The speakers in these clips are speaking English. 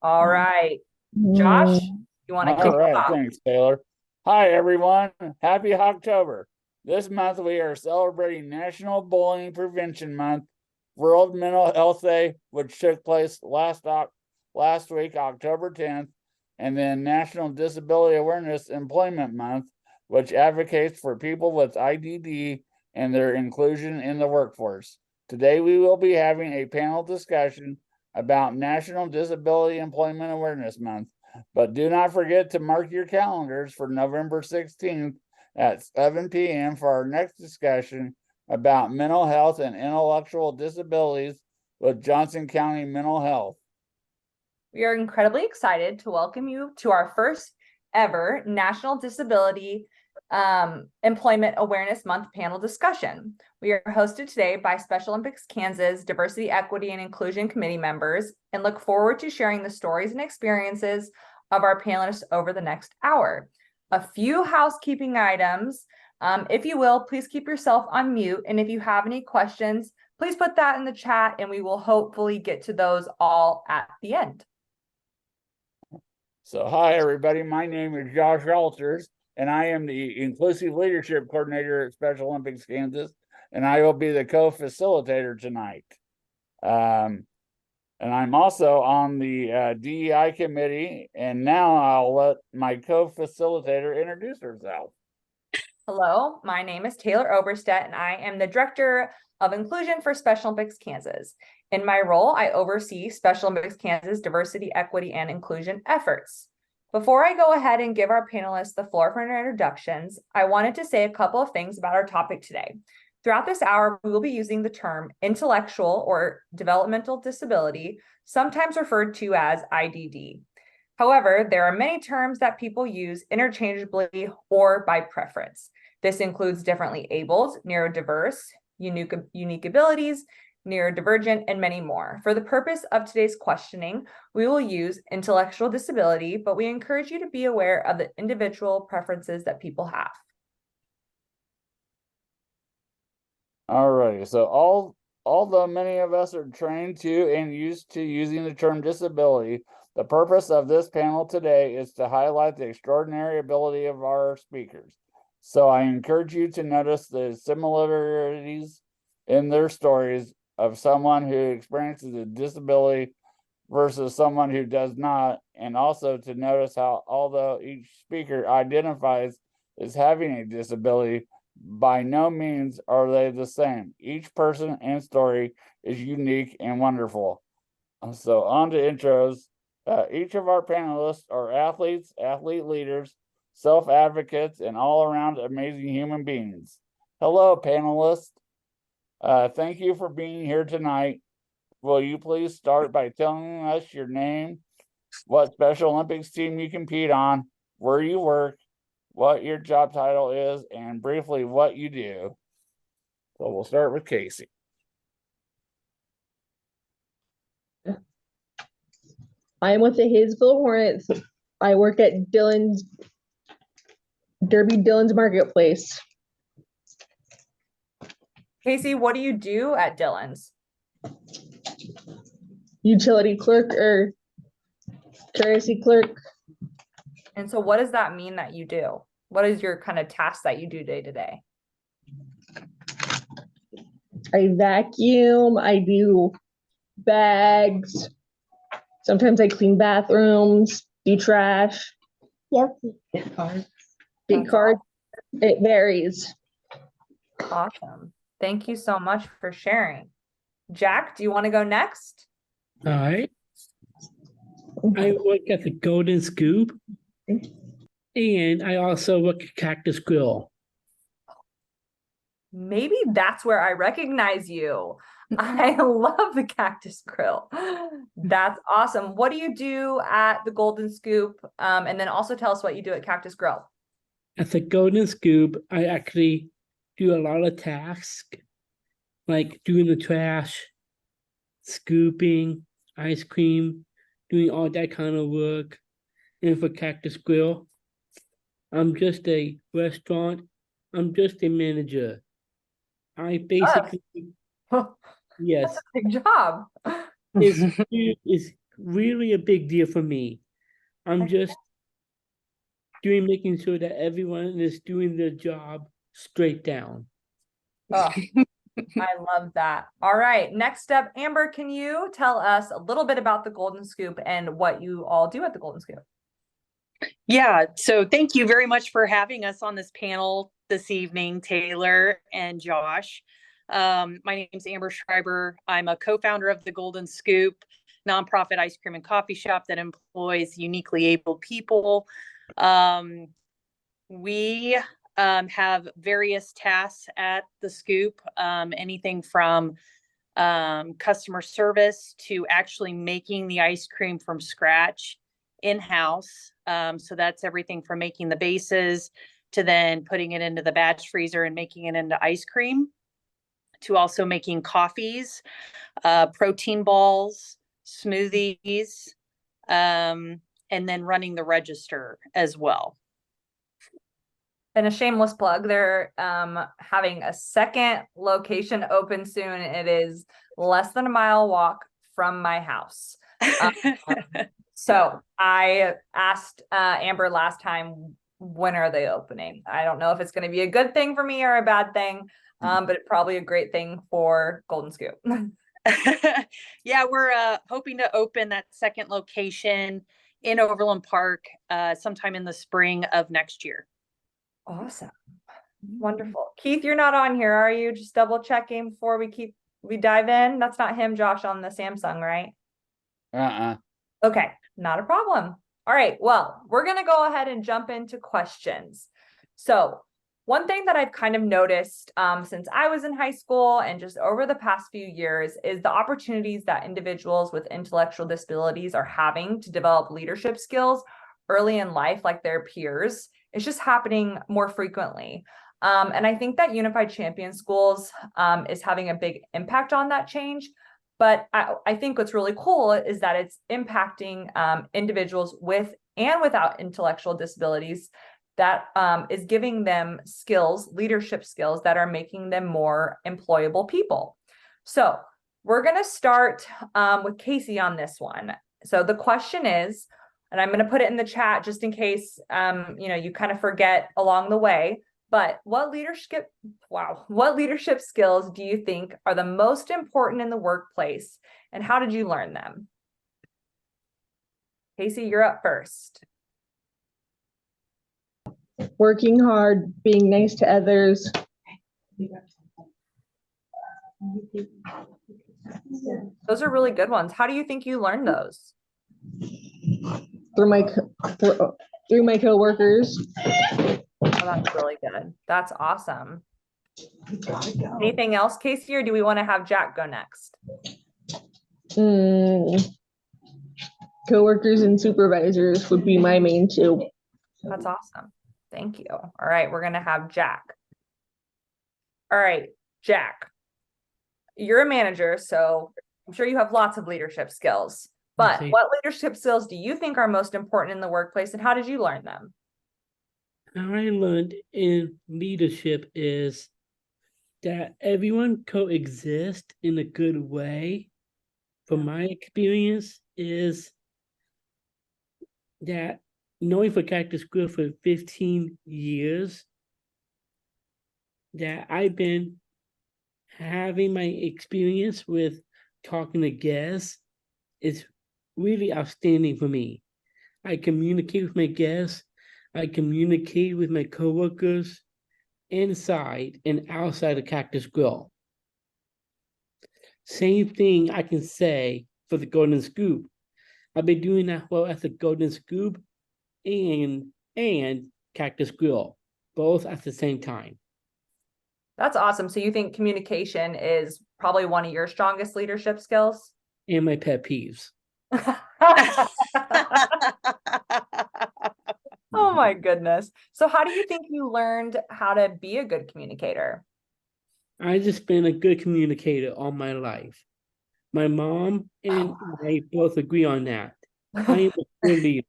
All right. Josh, Mm. you want to All kick us right, off? thanks, Taylor. Hi, everyone. Happy October. This month we are celebrating National Bullying Prevention Month, World Mental Health Day, which took place last week, October 10th, and then National Disability Awareness Employment Month, which advocates for people with IDD and their inclusion in the workforce. Today we will be having a panel discussion about National Disability Employment Awareness Month. But do not forget to mark your calendars for November 16th at 7 p.m. for our next discussion about mental health and intellectual disabilities with Johnson County Mental Health. We are incredibly excited to welcome you to our first ever National Disability Employment Awareness Month panel discussion. We are hosted today by Special Olympics Kansas Diversity, Equity, and Inclusion Committee members and look forward to sharing the stories and experiences of our panelists over the next hour. A few housekeeping items. If you will, please keep yourself on mute. And if you have any questions, please put that in the chat and we will hopefully get to those all at the end. So, hi, everybody. My name is Josh Alters, and I am the Inclusive Leadership Coordinator at Special Olympics Kansas, and I will be the co-facilitator tonight. And I'm also on the DEI committee, and now I'll let my co-facilitator introduce herself. Hello, my name is Taylor Oberstedt, and I am the Director of Inclusion for Special Olympics Kansas. In my role, I oversee Special Olympics Kansas diversity, equity, and inclusion efforts. Before I go ahead and give our panelists the floor for introductions, I wanted to say a couple of things about our topic today. Throughout this hour, we will be using the term intellectual or developmental disability, sometimes referred to as IDD. However, there are many terms that people use interchangeably or by preference. This includes differently abled, neurodiverse, unique abilities, neurodivergent, and many more. For the purpose of today's questioning, we will use intellectual disability, but we encourage you to be aware of the individual preferences that people have. All right, so although many of us are trained to and used to using the term disability, the purpose of this panel today is to highlight the extraordinary ability of our speakers. So I encourage you to notice the similarities in their stories of someone who experiences a disability versus someone who does not, and also to notice how, although each speaker identifies as having a disability, by no means are they the same. Each person and story is unique and wonderful. So on to intros. Each of our panelists are athletes, athlete leaders, self-advocates, and all-around amazing human beings. Hello, panelists. Thank you for being here tonight. Will you please start by telling us your name, what Special Olympics team you compete on, where you work, what your job title is, and briefly what you do. So we'll start with Casey. I am with the Haysville Hornets. I work at Dillon's Marketplace. Casey, what do you do at Dillon's? Utility clerk or courtesy clerk. And so what does that mean that you do? What is your kind of task that you do day to day? I vacuum, I do bags. Sometimes I clean bathrooms, do trash. Yep. Big cards. It varies. Awesome. Thank you so much for sharing. Jack, do you want to go next? All right. I work at the Golden Scoop, and I also work at Cactus Grill. Maybe that's where I recognize you. I love the Cactus Grill. That's awesome. What do you do at the Golden Scoop? And then also tell us what you do at Cactus Grill. At the Golden Scoop, I actually do a lot of tasks, like doing the trash, scooping, ice cream, doing all that kind of work. And for Cactus Grill, I'm just a manager. I basically, yes. That's a big job. His food is really a big deal for me. I'm Okay. just making sure that everyone is doing their job straight down. Oh, I love that. All right. Next up, Amber, can you tell us a little bit about the Golden Scoop and what you all do at the Golden Scoop? Yeah, so thank you very much for having us on this panel this evening, Taylor and Josh. My name is Amber Schreiber. I'm a co-founder of the Golden Scoop, nonprofit ice cream and coffee shop that employs uniquely abled people. We have various tasks at the Scoop, anything from customer service to actually making the ice cream from scratch in-house. So that's everything from making the bases to then putting it into the batch freezer and making it into ice cream, to also making coffees, protein balls, smoothies, and then running the register as well. And a shameless plug, they're having a second location open soon. It is less than a mile walk from my house. So I asked Amber last time, when are they opening? I don't know if it's going to be a good thing for me or a bad thing, but it's probably a great thing for Golden Scoop. Yeah, we're hoping to open that second location in Overland Park sometime in the spring of next year. Awesome. Wonderful. Keith, you're not on here, are you? Just double checking before we dive in. That's not him, Josh, on the Samsung, right? Okay, not a problem. All right, well, we're going to go ahead and jump into questions. So one thing that I've kind of noticed since I was in high school and just over the past few years is the opportunities that individuals with intellectual disabilities are having to develop leadership skills early in life, like their peers. It's just happening more frequently. And I think that Unified Champion Schools is having a big impact on that change. But I think what's really cool is that it's impacting individuals with and without intellectual disabilities that is giving them skills, leadership skills that are making them more employable people. So we're going to start with Casey on this one. So the question is, and I'm going to put it in the chat just in case you kind of forget along the way. But what leadership skills do you think are the most important in the workplace, and how did you learn them? Casey, you're up first. Working hard, being nice to others. Those are really good ones. How do you think you learned those? Through my coworkers. Oh, that's really good. That's awesome. Anything else, Casey, or do we want to have Jack go next? Coworkers and supervisors would be my main two. That's awesome. Thank you. All right, we're going to have Jack. All right, Jack, you're a manager, so I'm sure you have lots of leadership skills. But what leadership skills do you think are most important in the workplace, and how did you learn them? How I learned in leadership is that everyone coexists in a good way. From my experience is that knowing for Cactus Grill for 15 years, that I've been having my experience with talking to guests is really outstanding for me. I communicate with my guests. I communicate with my coworkers inside and outside of Cactus Grill. Same thing I can say for the Golden Scoop. I've been doing that well at the Golden Scoop and Cactus Grill, both at the same time. That's awesome. So you think communication is probably one of your strongest leadership skills? And my pet peeves. Oh my goodness. So how do you think you learned how to be a good communicator? I just been a good communicator all my life. My mom and I both agree on that. I am a good leader.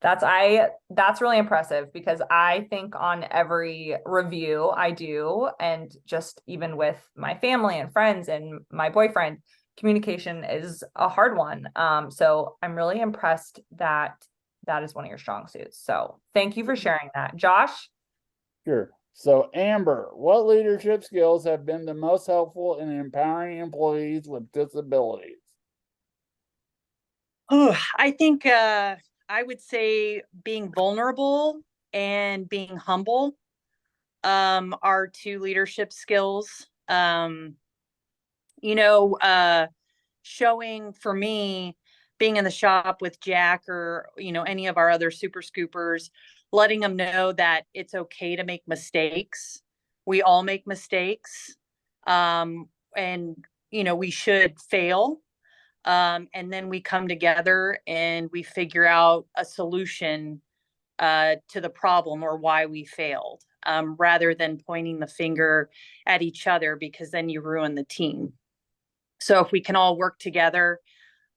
That's really impressive, because I think on every review I do, and just even with my family and friends and my boyfriend, communication is a hard one. So I'm really impressed that that is one of your strong suits. So thank you for sharing that. Josh? Sure. So Amber, what leadership skills have been the most helpful in empowering employees with disabilities? Oh, I think I would say being vulnerable and being humble are two leadership skills. Showing for me, being in the shop with Jack or, any of our other super scoopers, letting them know that it's okay to make mistakes. We all make mistakes. And, we should fail. And then we come together and we figure out a solution to the problem or why we failed, rather than pointing the finger at each other, because then you ruin the team. So if we can all work together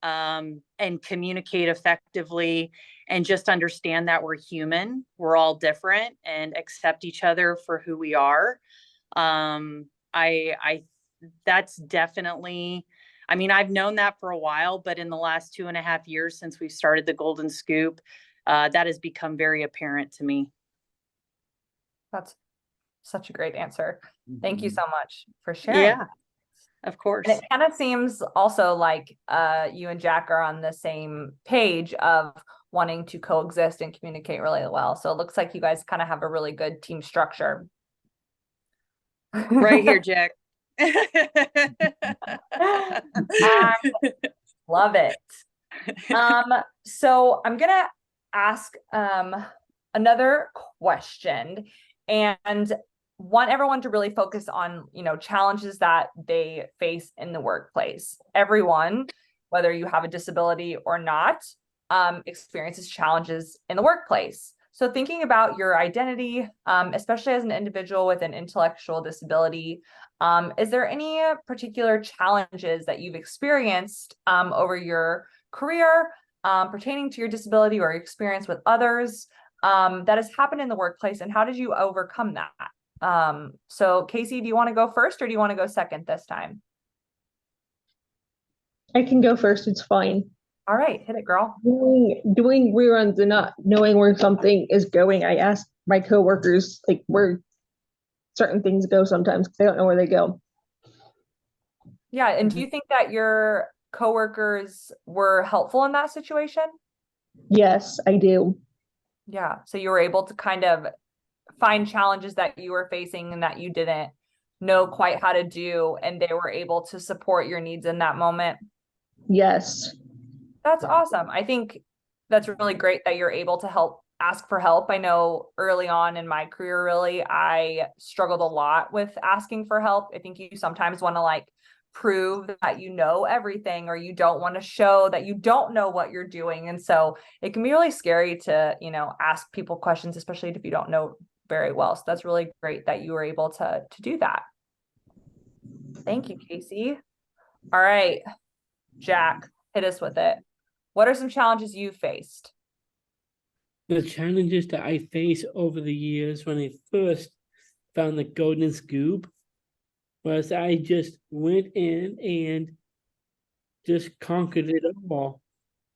and communicate effectively and just understand that we're human, we're all different, and accept each other for who we are. I that's definitely, I've known that for a while, but in the last 2.5 years since we started the Golden Scoop, that has become very apparent to me. That's such a great answer. Thank you so much for sharing. Yeah, of course. And it kind of seems also like you and Jack are on the same page of wanting to coexist and communicate really well. So it looks like you guys kind of have a really good team structure. Right here, Jack. Love it. So I'm gonna ask another question, and want everyone to really focus on, challenges that they face in the workplace. Everyone, whether you have a disability or not, experiences challenges in the workplace. So thinking about your identity, especially as an individual with an intellectual disability, is there any particular challenges that you've experienced over your career pertaining to your disability or experience with others that has happened in the workplace, and how did you overcome that? So Casey, do you want to go first or do you want to go second this time? I can go first, it's fine. All right, hit it, girl. Doing reruns and not knowing where something is going, I ask my coworkers like where certain things go sometimes because they don't know where they go. Yeah, and do you think that your coworkers were helpful in that situation? Yes, I do. Yeah, so you were able to kind of find challenges that you were facing and that you didn't know quite how to do, and they were able to support your needs in that moment. Yes. That's awesome. I think that's really great that you're able to ask for help. I know early on in my career, really, I struggled a lot with asking for help. I think you sometimes want to prove that you know everything, or you don't want to show that you don't know what you're doing. And so it can be really scary to, ask people questions, especially if you don't know very well. So that's really great that you were able to do that. Thank you, Casey. All right, Jack, hit us with it. What are some challenges you faced? The challenges that I faced over the years when I first found the Golden Scoop was I just went in and just conquered it all.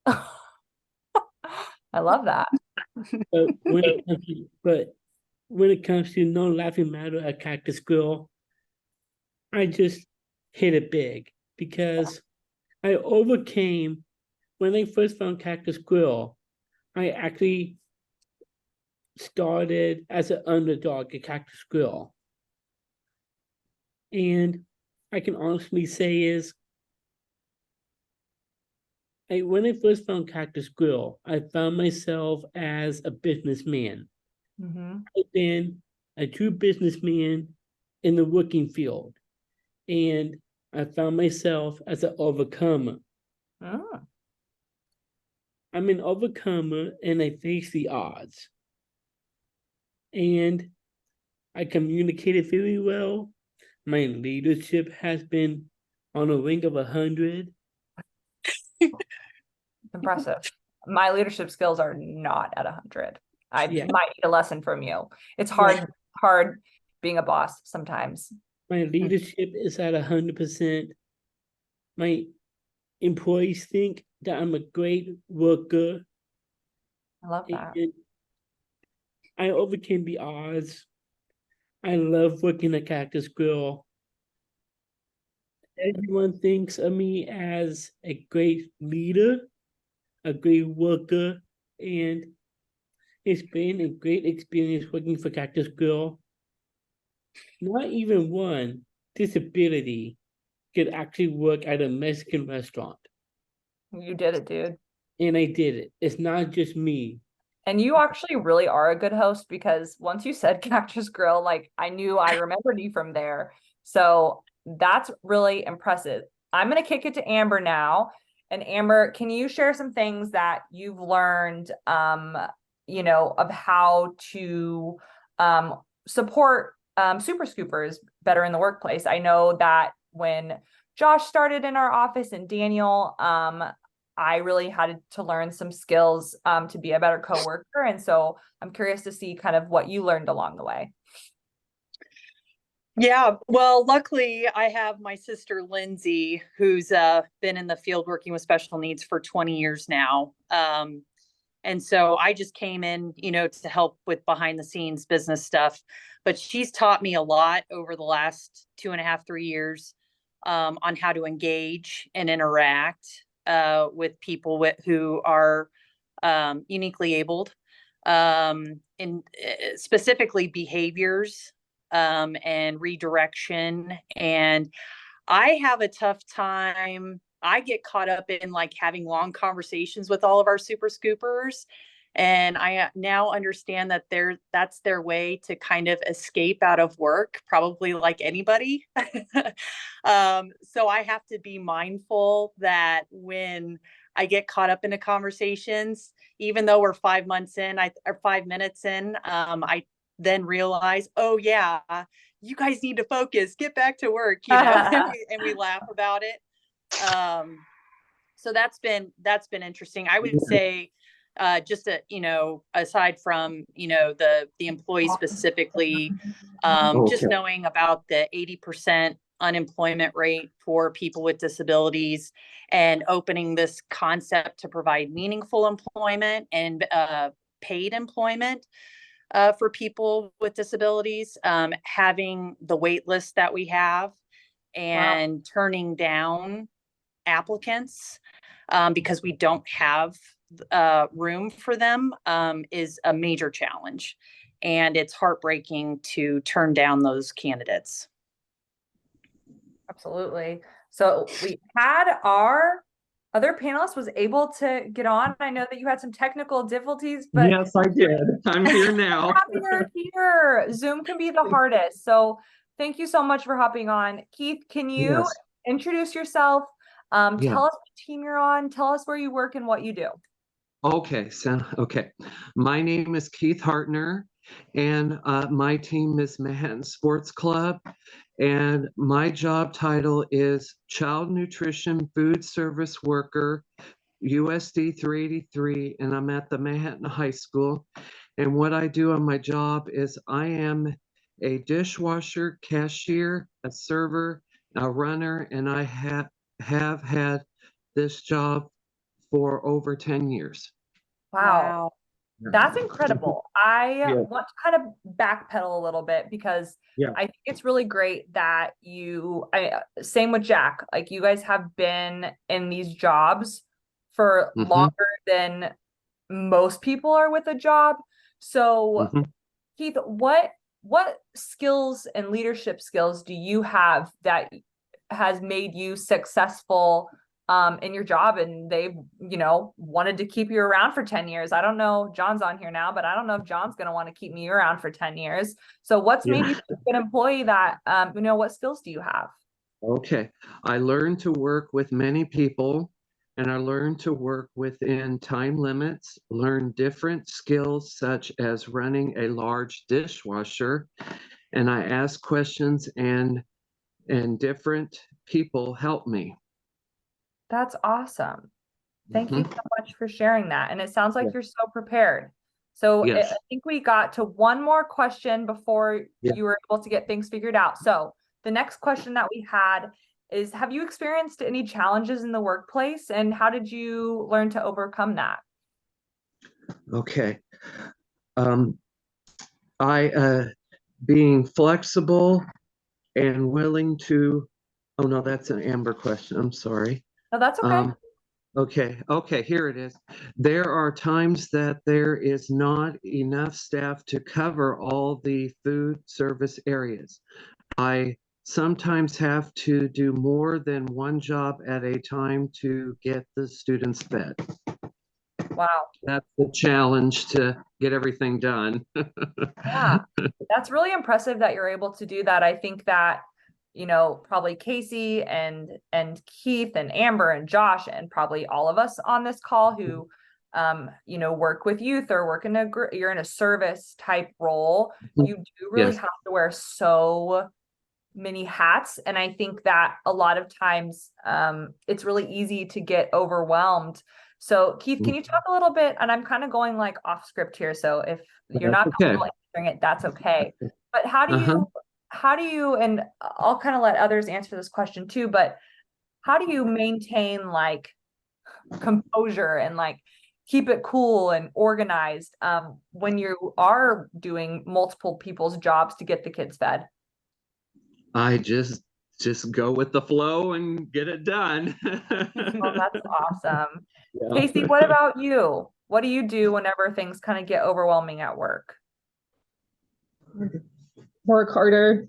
I love that. But when it comes to No Laughing Matter at Cactus Grill, I just hit it big because I overcame. When I first found Cactus Grill, I actually started as an underdog at Cactus Grill. And I can honestly say when I first found Cactus Grill, I found myself as a businessman. I've been a true businessman in the working field. And I found myself as an overcomer. Oh. I'm an overcomer and I face the odds. And I communicated very well. My leadership has been on a ring of 100. Impressive. My leadership skills are not at 100. I might need a lesson from you. It's hard being a boss sometimes. My leadership is at 100%. my employees think that I'm a great worker. I love that. And I overcame the odds. I love working at Cactus Grill. Everyone thinks of me as a great leader, a great worker, and it's been a great experience working for Cactus Grill. Not even one disability could actually work at a Mexican restaurant. You did it, dude. And I did it. It's not just me. And you actually really are a good host, because once you said Cactus Grill, like I knew I remembered you from there. So that's really impressive. I'm going to kick it to Amber now. And Amber, can you share some things that you've learned, of how to support super scoopers better in the workplace? I know that when Josh started in our office and Daniel, I really had to learn some skills to be a better coworker. And so I'm curious to see kind of what you learned along the way. Yeah, well, luckily I have my sister Lindsay, who's been in the field working with special needs for 20 years now. And so I just came in, to help with behind the scenes business stuff. But she's taught me a lot over the last 2.5, 3 years on how to engage and interact with people who are uniquely abled, and specifically behaviors and redirection. And I have a tough time. I get caught up in like having long conversations with all of our super scoopers. And I now understand that that's their way to kind of escape out of work, probably like anybody. So I have to be mindful that when I get caught up into conversations, even though we're 5 months in, or 5 minutes in, I then realize, oh yeah, you guys need to focus, get back to work, and we laugh about it. So that's been interesting. I would say, just aside from, the employees specifically, just knowing about the 80% unemployment rate for people with disabilities, and opening this concept to provide meaningful employment and paid employment for people with disabilities, having the wait list that we have, and turning down applicants because we don't have room for them is a major challenge. And it's heartbreaking to turn down those candidates. Absolutely. So we had our other panelist was able to get on. I know that you had some technical difficulties, but yes, I did. I'm here now. happy you're here. Zoom can be the hardest. So thank you so much for hopping on. Keith, can you Yes. introduce yourself? Yeah. Tell us what team you're on. Tell us where you work and what you do. Okay, my name is Keith Hartner, and my team is Manhattan Sports Club, and my job title is Child Nutrition Food Service Worker, USD 383, and I'm at the Manhattan High School. And what I do on my job is I am a dishwasher, cashier, a server, a runner, and I have had this job for over 10 years. Wow. That's incredible. I Yeah. want to kind of backpedal a little bit, because I think it's really great that same with Jack, like you guys have been in these jobs for longer than most people are with a job. So Keith, what skills and leadership skills do you have that has made you successful in your job, and they've wanted to keep you around for 10 years? I don't know, John's on here now, but I don't know if John's going to want to keep me around for 10 years. So what's made you a good employee? That what skills do you have? Okay, I learned to work with many people, and I learned to work within time limits, learn different skills such as running a large dishwasher, and I ask questions, and different people help me. That's awesome. Thank you so much for sharing that. And it sounds like you're so prepared. So I think we got to one more question before you were able to get things figured out. So the next question that we had have you experienced any challenges in the workplace, and how did you learn to overcome that? Okay. I being flexible and willing to, oh no, that's an Amber question. I'm sorry. No, that's okay. Okay, here it is. There are times that there is not enough staff to cover all the food service areas. I sometimes have to do more than one job at a time to get the students fed. Wow. That's the challenge, to get everything done. Yeah, that's really impressive that you're able to do that. I think that, you know, probably Casey and Keith and Amber and Josh and probably all of us on this call who you know, work with youth or work in you're in a service type role, you do really Yes. have to wear so many hats. And I think that a lot of times it's really easy to get overwhelmed. So Keith, can you talk a little bit, and I'm kind of going like off script here, so if you're not That's okay. comfortable answering it, that's okay. But how do you, and I'll kind of let others answer this question too, but how do you maintain like composure and like keep it cool and organized when you are doing multiple people's jobs to get the kids fed? I just go with the flow and get it done. Oh, that's awesome. Yeah. Casey, what about you? What do you do whenever things kind of get overwhelming at work? Work harder.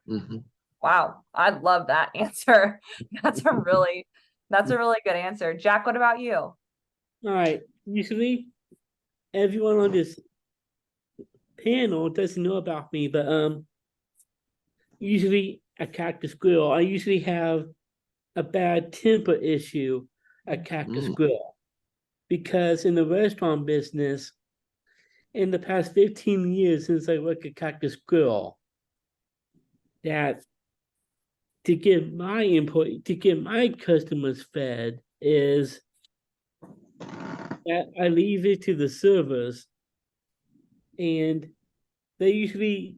Mhm. Wow, I love that answer. That's a really good answer. Jack, what about you? All right. Usually, everyone on this panel doesn't know about me, but usually at Cactus Grill, I usually have a bad temper issue at Cactus Grill, because in the restaurant business, in the past 15 years since I work at Cactus Grill, that to get my customers fed is that I leave it to the servers, and they usually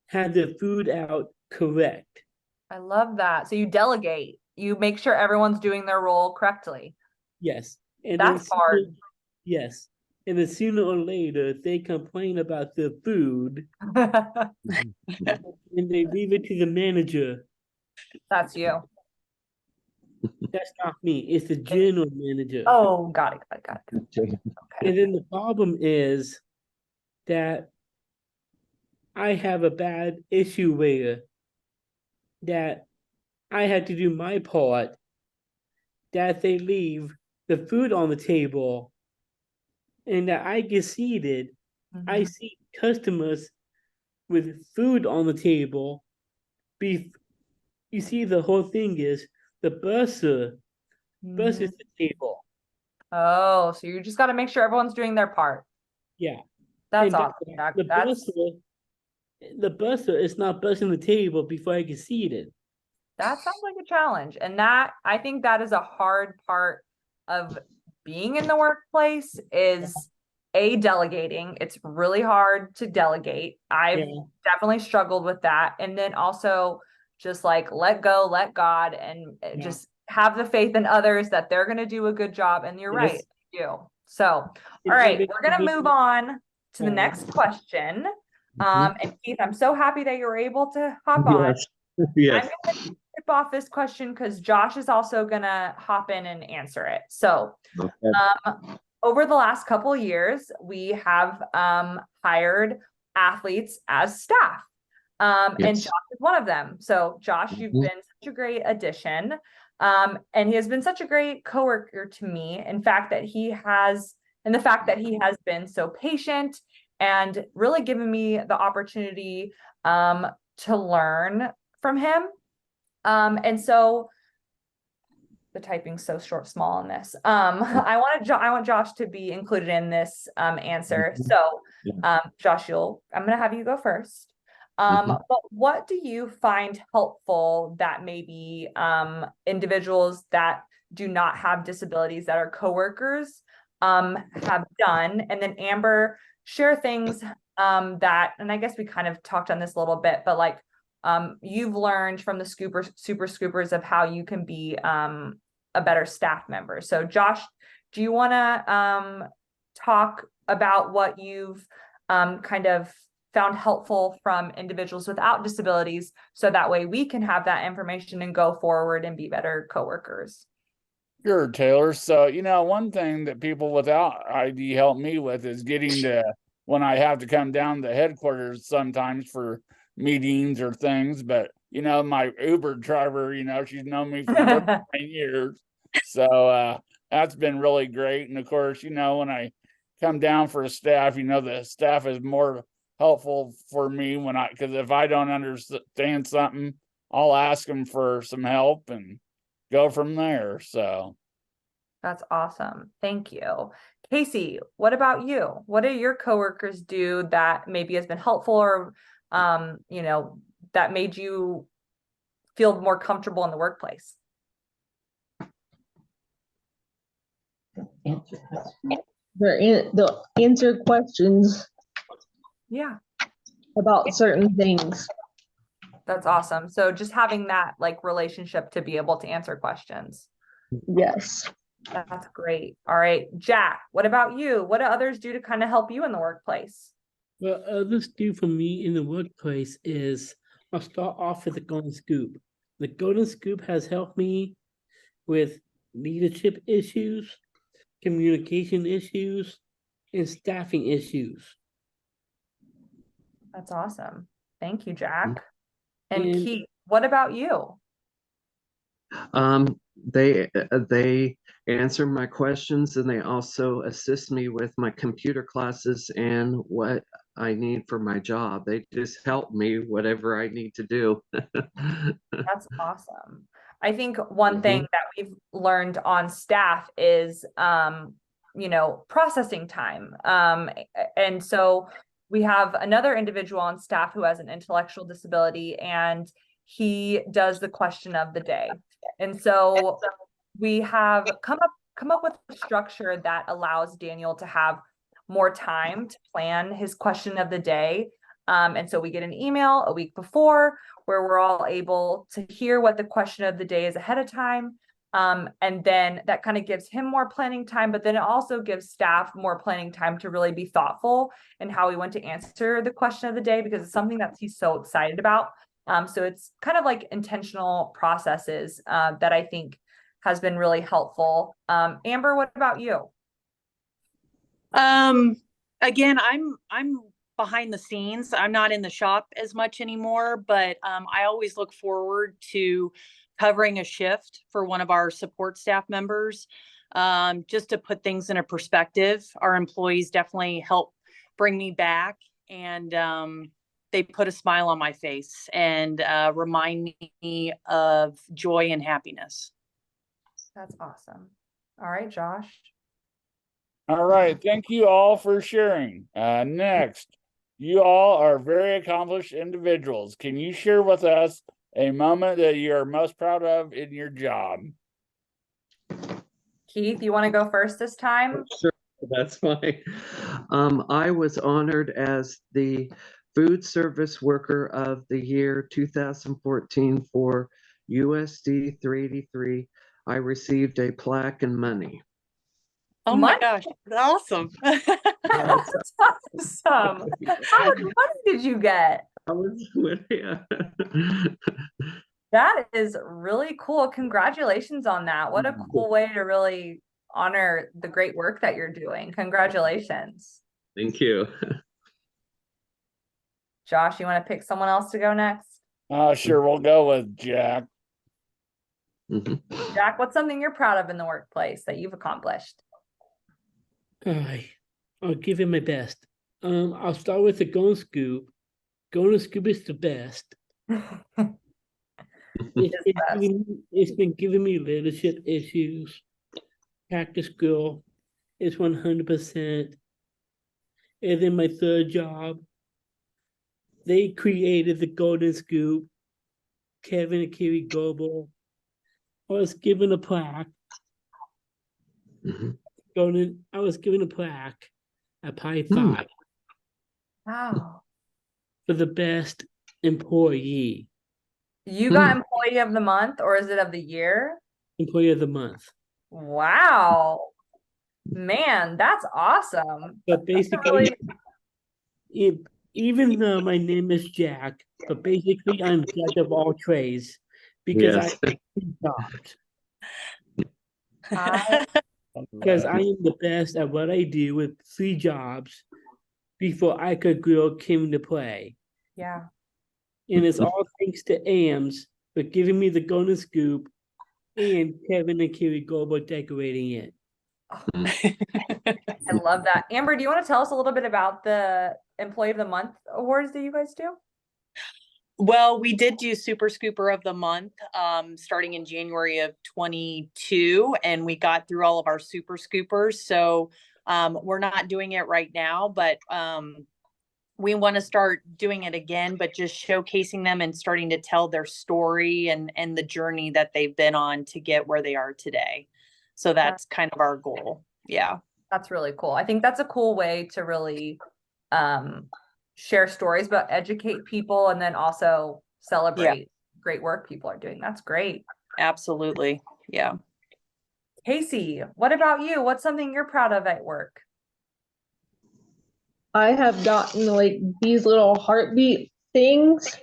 have the food out correct. I love that. So you delegate. You make sure everyone's doing their role correctly. Yes. And That's hard. Yes. And then sooner or later, they complain about the food and they leave it to the manager. That's you. That's not me. It's the general manager. Oh, got it. Okay. And then the problem is that I have a bad issue where that I had to do my part, that they leave the food on the table, and that I get seated. I see customers with food on the table. You see, the whole thing is the bursar versus the table. Oh, so you just got to make sure everyone's doing their part. Yeah. That's And awesome. the bursar is not bussing the table before I get seated. That sounds like a challenge. And that, I think that is a hard part of being in the workplace is delegating. It's really hard to delegate. I've definitely struggled with that. And then also just like let go, let God, and just have the faith in others that they're going to do a good job. And you're right. You. So, all right, we're going to move on to the next question. And Keith, I'm so happy that you were able to hop on. Yes. I'm going to tip off this question because Josh is also going to hop in and answer it. So, over the last couple of years, we have hired athletes as staff. And Josh is one of them. So, Josh, you've been such a great addition. And he has been such a great coworker to me. In fact, the fact that he has been so patient and really given me the opportunity to learn from him. And so the typing's so small in this. I want Josh to be included in this answer. So Josh, I'm going to have you go first. But what do you find helpful that maybe individuals that do not have disabilities that are coworkers have done? And then Amber, share things that, and I guess we kind of talked on this a little bit, but like you've learned from the super scoopers of how you can be a better staff member. So Josh, do you want to talk about what you've kind of found helpful from individuals without disabilities, so that way we can have that information and go forward and be better coworkers? Sure, Taylor. So, one thing that people without ID help me with is getting to, when I have to come down to headquarters sometimes for meetings or things. But, my Uber driver, she's known me for 39 years. So that's been really great. And of course, when I come down for a staff, the staff is more helpful for me because if I don't understand something, I'll ask them for some help and go from there. So that's awesome. Thank you. Casey, what about you? What do your coworkers do that maybe has been helpful or, that made you feel more comfortable in the workplace? They'll answer questions Yeah, about certain things. that's awesome. So just having that relationship to be able to answer questions. Yes. That's great. All right, Jack, what about you? What do others do to kind of help you in the workplace? What others do for me in the workplace is I'll start off with the Golden Scoop. The Golden Scoop has helped me with leadership issues, communication issues, and staffing issues. That's awesome. Thank you, Jack. And And- Keith, what about you? They answer my questions, and they also assist me with my computer classes and what I need for my job. They just help me whatever I need to do. That's awesome. I think one thing that we've learned on staff is, processing time. And so we have another individual on staff who has an intellectual disability, and he does the question of the day. And so we have come up with a structure that allows Daniel to have more time to plan his question of the day. And so we get an email a week before where we're all able to hear what the question of the day is ahead of time. And then that kind of gives him more planning time, but then it also gives staff more planning time to really be thoughtful in how we want to answer the question of the day, because it's something that he's so excited about. So it's kind of like intentional processes that I think has been really helpful. Amber, what about you? Again, I'm behind the scenes. I'm not in the shop as much anymore, but I always look forward to covering a shift for one of our support staff members. Just to put things in a perspective, our employees definitely help bring me back, and they put a smile on my face and remind me of joy and happiness. That's awesome. All right, Josh. all right, thank you all for sharing. Next, you all are very accomplished individuals. Can you share with us a moment that you are most proud of in your job? Keith, you want to go first this time? Sure, that's fine. I was honored as the Food Service Worker of the Year 2014 for USD 383. I received a plaque and money. Oh my gosh, awesome. That's awesome. How much money did you get? That is really cool. Congratulations on that. What a cool way to really honor the great work that you're doing. Congratulations. Thank you. Josh, you want to pick someone else to go next? Sure, we'll go with Jack. Jack, what's something you're proud of in the workplace that you've accomplished? I'll give it my best. I'll start with the Golden Scoop. Golden Scoop is the best. It's been giving me leadership issues. Practice skill is 100%. And then my third job, they created the Golden Scoop. Kevin and Kiri Goebel. I was given a plaque. I was given a plaque at Pi 5. Wow. For the best employee. You got employee of the month, or is it of the year? Employee of the month. Wow. Man, that's awesome. But That's a basically, e- even though my name is Jack, but basically I'm jack of all trades because Yes. I stopped. I Because I am the best at what I do with 3 jobs before I could grow came into play. yeah. And it's all thanks to AMS for giving me the golden scoop and Kevin and Kerry Goldberg decorating it. I love that. Amber, do you want to tell us a little bit about the Employee of the Month awards that you guys do? Well, we did do Super Scooper of the Month, starting in January of 22, and we got through all of our Super Scoopers. So we're not doing it right now, but we want to start doing it again, but just showcasing them and starting to tell their story and the journey that they've been on to get where they are today. So that's kind of our goal. Yeah. That's really cool. I think that's a cool way to really share stories, but educate people and then also celebrate great work people are doing. That's great. Absolutely. Yeah. Casey, what about you? What's something you're proud of at work? I have gotten like these little heartbeat things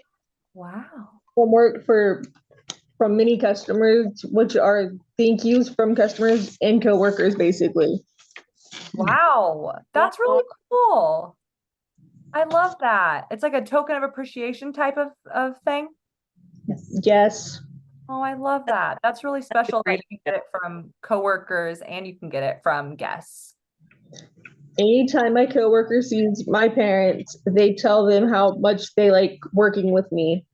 Wow. from work from many customers, which are thank yous from customers and coworkers, basically. Wow. That's really cool. I love that. It's like a token of appreciation type of thing. Yes. Oh, I love that. That's really special that you can get it from coworkers and you can get it from guests. Anytime my coworker sees my parents, they tell them how much they like working with me.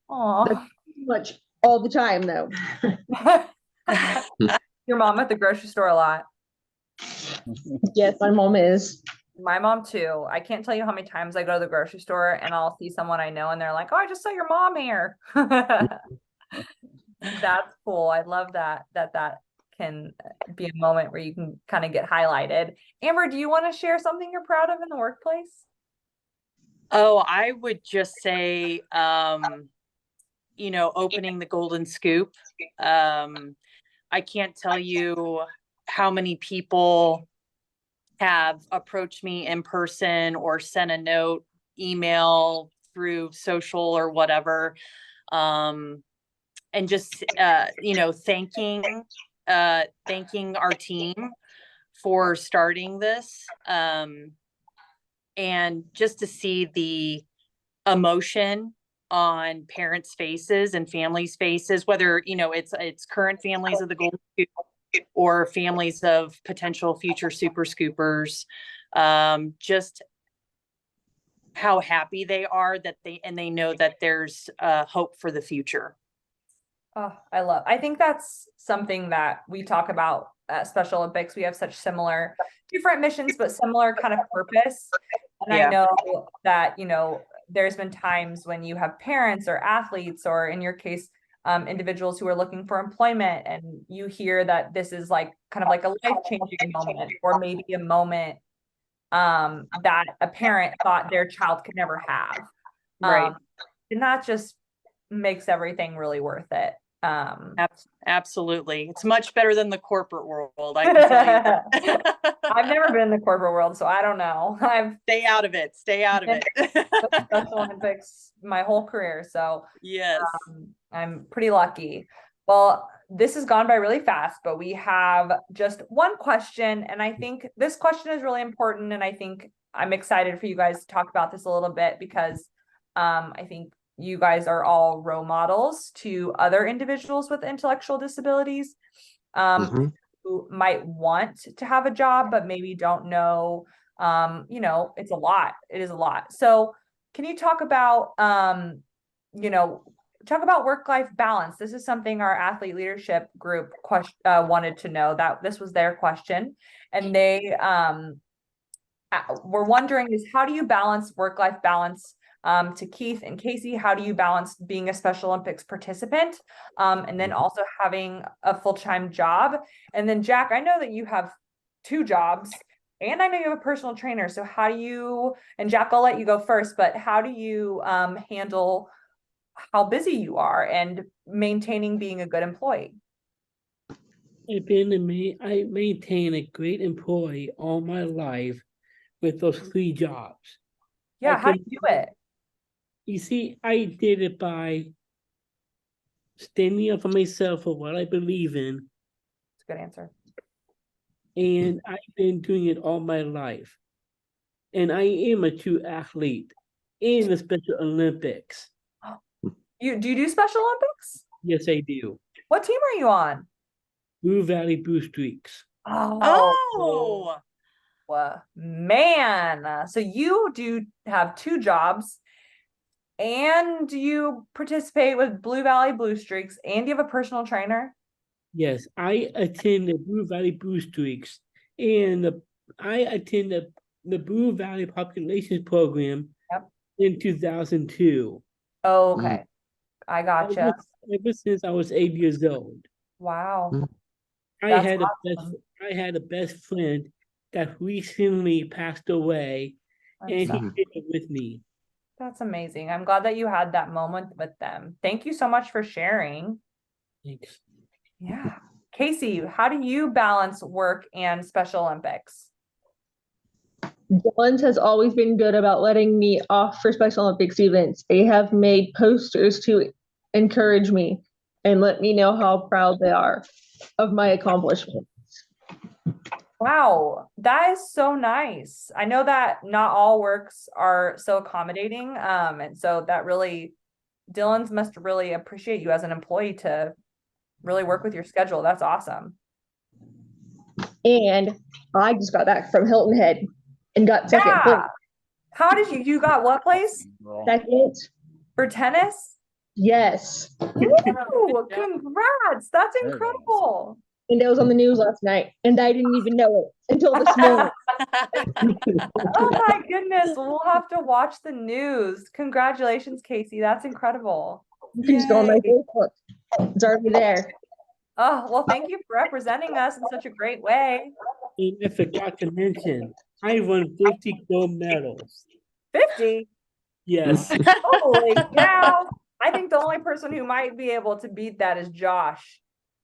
Oh, Pretty much all the time, though. your mom at the grocery store a lot. Yes, my mom is. My mom too. I can't tell you how many times I go to the grocery store and I'll see someone I know and they're like, "Oh, I just saw your mom here." That's cool. I love that can be a moment where you can kind of get highlighted. Amber, do you want to share something you're proud of in the workplace? Oh, I would just say, opening the Golden Scoop. I can't tell you how many people have approached me in person or sent a note, email, through social or whatever. And just, thanking our team for starting this. And just to see the emotion on parents' faces and families' faces, whether, it's current families of the Golden Scoop or families of potential future Super Scoopers, just how happy they are that they know that there's hope for the future. Oh, I think that's something that we talk about at Special Olympics. We have such similar, different missions, but similar kind of purpose. And I know that, there's been times when you have parents or athletes, or in your case, individuals who are looking for employment, and you hear that this is like kind of like a life-changing moment, or maybe a moment that a parent thought their child could never have. Right. And that just makes everything really worth it. Absolutely. It's much better than the corporate world, I can tell you. I've never been in the corporate world, so I don't know. I've Stay out of it. Special Olympics my whole career, so yes. I'm pretty lucky. Well, this has gone by really fast, but we have just one question, and I think this question is really important, and I think I'm excited for you guys to talk about this a little bit, because I think you guys are all role models to other individuals with intellectual disabilities who might want to have a job, but maybe don't know, it's a lot. It is a lot. So can you talk about, work-life balance? This is something our athlete leadership group wanted to know. That this was their question. And they were wondering is, how do you balance work-life balance? To Keith and Casey, how do you balance being a Special Olympics participant and then also having a full-time job? And then Jack, I know that you have 2 jobs, and I know you have a personal trainer. So how do you, and Jack, I'll let you go first, but how do you handle how busy you are and maintaining being a good employee. I maintain a great employee all my life with those 3 jobs. Yeah, I how do can- you do it? You see, I did it by standing up for myself for what I believe in, That's a good answer. and I've been doing it all my life. And I am a true athlete in the Special Olympics. Do you do Special Olympics? Yes, I do. What team are you on? Blue Valley Blue Streaks. Oh, Man. So you do have 2 jobs, and you participate with Blue Valley Blue Streaks, and you have a personal trainer? Yes, I attend the Blue Valley Blue Streaks, and I attend the Blue Valley Populations Program Yep. in 2002. Okay. I gotcha. Ever since I was 8 years old. Wow. Mm. I That's had awesome. a best friend that recently passed away, I'm and he sorry. did it with me. That's amazing. I'm glad that you had that moment with them. Thank you so much for sharing. Thanks. Yeah. Casey, how do you balance work and Special Olympics? Dylan's has always been good about letting me off for Special Olympics events. They have made posters to encourage me and let me know how proud they are of my accomplishment. Wow, that is so nice. I know that not all works are so accommodating. And so that really, Dylan's must really appreciate you as an employee to really work with your schedule. That's awesome. And I just got back from Hilton Head and got second Yeah. place. How did you got what place Second, for tennis? yes. Ooh, congrats. That's incredible. And it was on the news last night, and I didn't even know it until this morning. Oh my goodness. We'll have to watch the news. Congratulations, Casey. That's incredible. You can just go on my Yay. Facebook. It's already there. Oh, well, thank you for representing us in such a great way. And I forgot to mention, I won 50 gold medals. 50. Yes. Holy cow. I think the only person who might be able to beat that is Josh.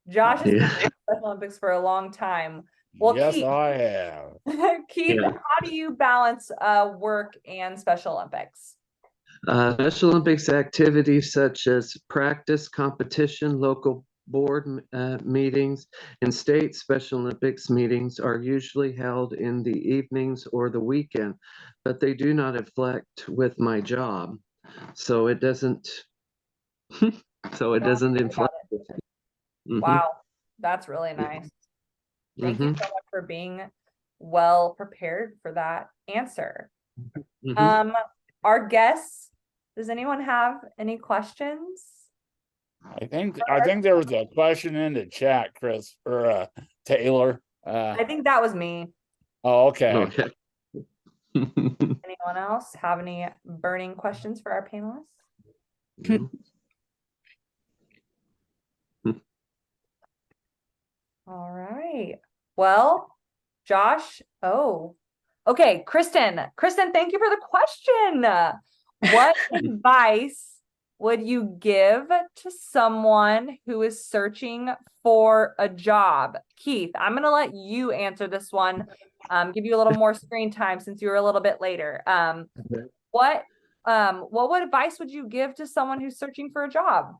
Josh has been in the Special Olympics for a long time. Well, Yes, Keith, I have. Keith, Yeah. how do you balance work and Special Olympics? Special Olympics activities such as practice, competition, local board meetings, and state Special Olympics meetings are usually held in the evenings or the weekend, but they do not affect with my job. So it doesn't, inflict. Mhm, Wow, that's really nice. Thank you mhm, so much for being well prepared for that answer. mhm. Our guests, does anyone have any questions? I think there was a question in the chat, Chris, or Taylor. I think that was me. Oh, okay. Okay. Anyone else have any burning questions for our panelists? Mhm. All right. Well, Josh, okay, Kristen, thank you for the question. What advice would you give to someone who is searching for a job? Keith, I'm going to let you answer this one. Give you a little more screen time since you were a little bit later. Okay. What advice would you give to someone who's searching for a job?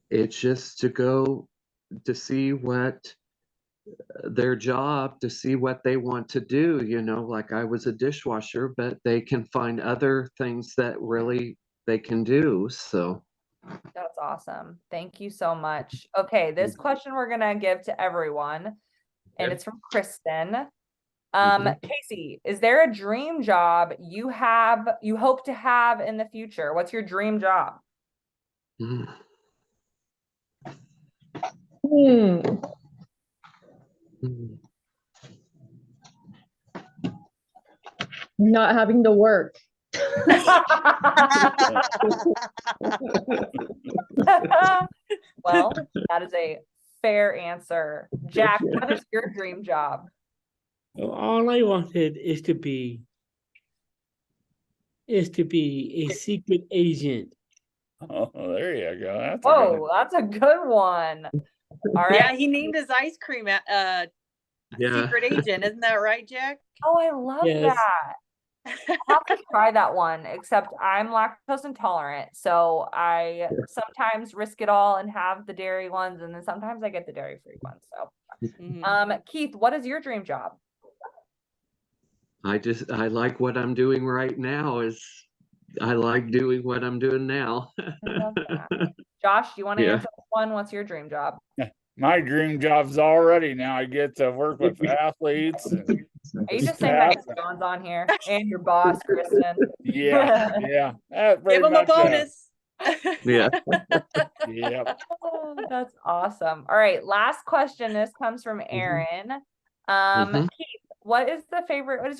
It's just to go to see what their job, to see what they want to do, like I was a dishwasher, but they can find other things that really they can do. So That's awesome. Thank you so much. Okay, this question we're gonna give to everyone, and it's from Kristen. Casey, is there a dream job you hope to have in the future? What's your dream job? mm, Hmm. mm. Not having to work. Well, that is a fair answer. Jack, what is your dream job? All I wanted is to be a secret agent Oh, there you go. That's a good Whoa, that's a good one. All right. Yeah, he named his ice cream Yeah. secret agent. Isn't that right, Jack? Oh, I love Yes. that. I'll have to try that one, except I'm lactose intolerant, so I sometimes risk it all and have the dairy ones, and then sometimes I get the dairy-free ones. So, Mhm. Keith, what is your dream job? I like what I'm doing right now I like doing what I'm doing now. I love that. Josh, do you want to Yeah. answer this one? What's your dream job? My dream job's already now. I get to work with athletes. And Are you just saying that because John's on here and your boss, Kristen? yeah, yeah. That's Give pretty him a much it. bonus. Yeah. Yep. Oh, that's awesome. All right, last question. This comes from Aaron. Mhm. Keith, what is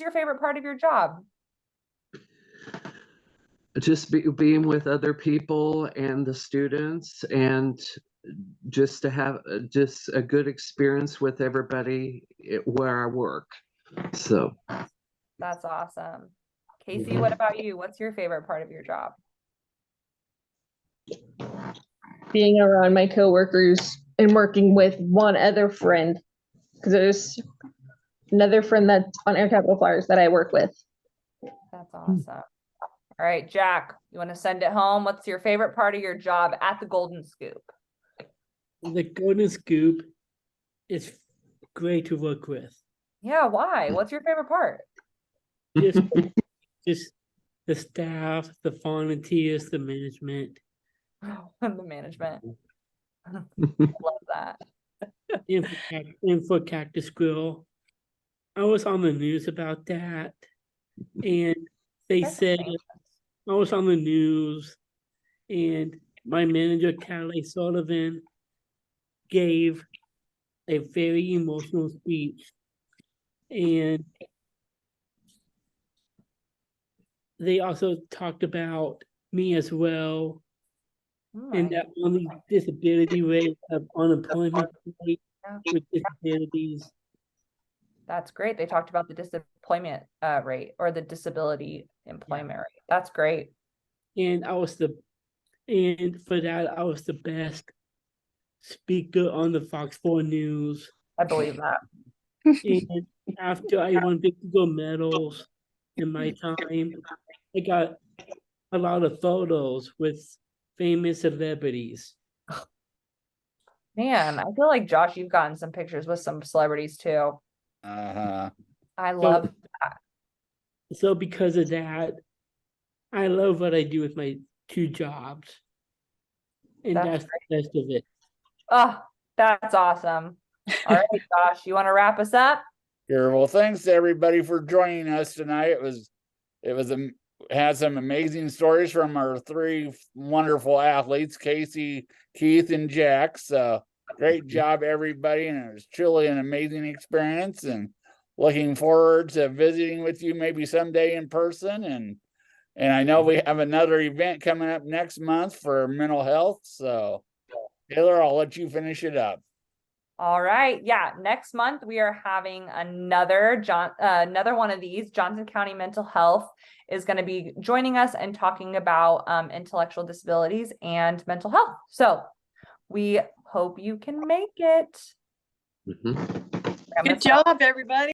your favorite part of your job? Just being with other people and the students, and just to have just a good experience with everybody where I work. So That's awesome. Casey, what about you? What's your favorite part of your job? Being around my coworkers and working with one other friend, because there's another friend that's on Air Capital Flyers that I work with. That's awesome. All right, Jack, you want to send it home? What's your favorite part of your job at the Golden Scoop? The Golden Scoop is great to work with. Yeah, why? What's your favorite part? Just, just the staff, the volunteers, the management, The management. Love that. and for Cactus Grill. I was on the news about that, and they That's said amazing. I was on the news, and my manager, Callie Sullivan, gave a very emotional speech, and they also talked about me as well, Oh and my that on the disability rate of unemployment rate God. with disabilities. That's great. They talked about the disemployment rate or the disability employment rate. That's great. And for that, I was the best speaker on the Fox 4 News. I believe that. And after I won big gold medals in my time, I got a lot of photos with famous celebrities. Man, I feel like Josh, you've gotten some pictures with some celebrities too. Uh-huh. I love that. So because of that, I love what I do with my two jobs. And That's that's the best of it. Oh, that's awesome. All right, Josh, you want to wrap us up? Sure. Well, thanks to everybody for joining us tonight. Had some amazing stories from our three wonderful athletes, Casey, Keith, and Jack. So great job, everybody. And it was truly an amazing experience, and looking forward to visiting with you maybe someday in person. And I know we have another event coming up next month for mental health. So Taylor, I'll let you finish it up. All right. Yeah. Next month we are having another one of these. Johnson County Mental Health is going to be joining us and talking about intellectual disabilities and mental health. So we hope you can make it. Mhm. Good job, everybody.